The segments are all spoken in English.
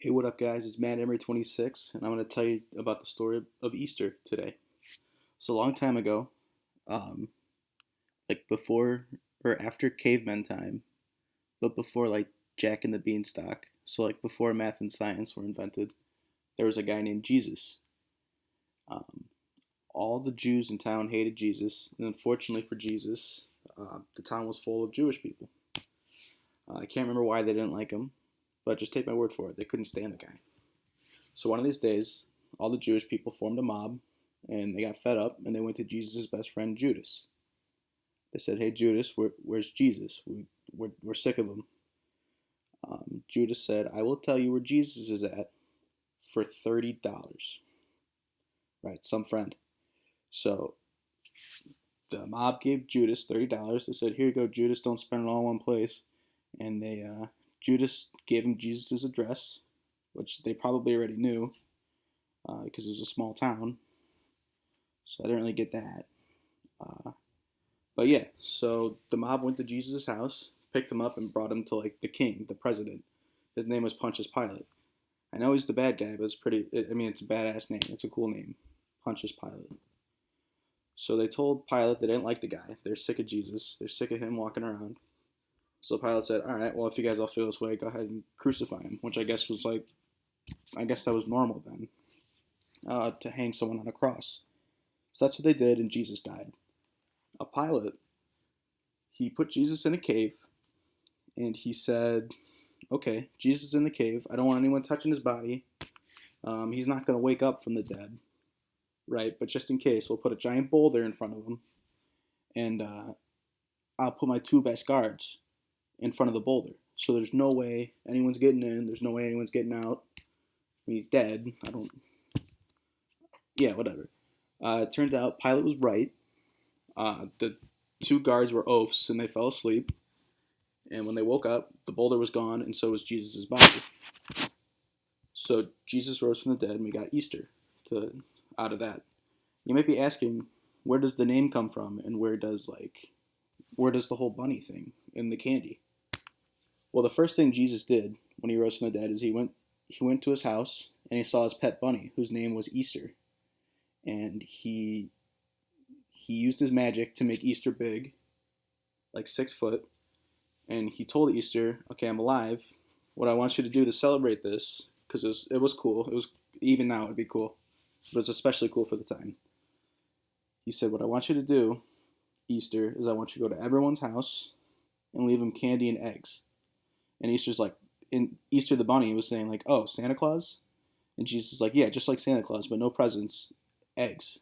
Hey, what up, guys? It's Matt Emery 26, and I'm going to tell you about the story of Easter today. So, a long time ago, um, like before or after caveman time, but before like Jack and the Beanstalk, so like before math and science were invented, there was a guy named Jesus. Um, all the Jews in town hated Jesus, and unfortunately for Jesus, the town was full of Jewish people. I can't remember why they didn't like him, but just take my word for it, they couldn't stand the guy. So one of these days, all the Jewish people formed a mob, and they got fed up, and they went to Jesus' best friend Judas. They said, "Hey Judas, where's Jesus? We're sick of him." Judas said, "I will tell you where Jesus is at for $30." Right, some friend. So the mob gave Judas $30. They said, "Here you go, Judas. Don't spend it all in one place." And Judas gave him Jesus' address, which they probably already knew because it was a small town. So I didn't really get that. Uh, But yeah, so the mob went to Jesus' house, picked him up, and brought him to like the king, the president. His name was Pontius Pilate. I know he's the bad guy, but it's pretty. I mean, it's a badass name. It's a cool name, Pontius Pilate. So they told Pilate they didn't like the guy. They're sick of Jesus. They're sick of him walking around. So Pilate said, "All right, well, if you guys all feel this way, go ahead and crucify him." Which I guess was like, I guess that was normal then, to hang someone on a cross. So that's what they did, and Jesus died. A Pilate, he put Jesus in a cave, and he said, "Okay, Jesus is in the cave. I don't want anyone touching his body. He's not going to wake up from the dead, right? But just in case, we'll put a giant boulder in front of him, and I'll put my two best guards in front of the boulder. So there's no way anyone's getting in. There's no way anyone's getting out. I mean, he's dead. I don't. Yeah, whatever." It turns out Pilate was right. The two guards were oafs, and they fell asleep. And when they woke up, the boulder was gone, and so was Jesus' body. So Jesus rose from the dead, and we got Easter out of that. You might be asking, where does the name come from, and where does the whole bunny thing in the candy? Well, the first thing Jesus did when he rose from the dead is he went to his house and he saw his pet bunny, whose name was Easter, and he used his magic to make Easter big, like 6 foot, and he told Easter, "Okay, I'm alive. What I want you to do to celebrate this, because it was cool. It was even now it'd be cool, but it's especially cool for the time." He said, "What I want you to do, Easter, is I want you to go to everyone's house and leave them candy and eggs." And Easter's like, in Easter the bunny was saying like, "Oh, Santa Claus," and Jesus is like, "Yeah, just like Santa Claus, but no presents, eggs."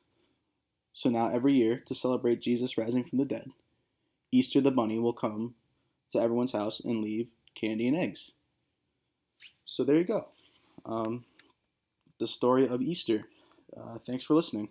So now every year to celebrate Jesus rising from the dead, Easter the bunny will come to everyone's house and leave candy and eggs. So there you go. Um, the story of Easter. Thanks for listening.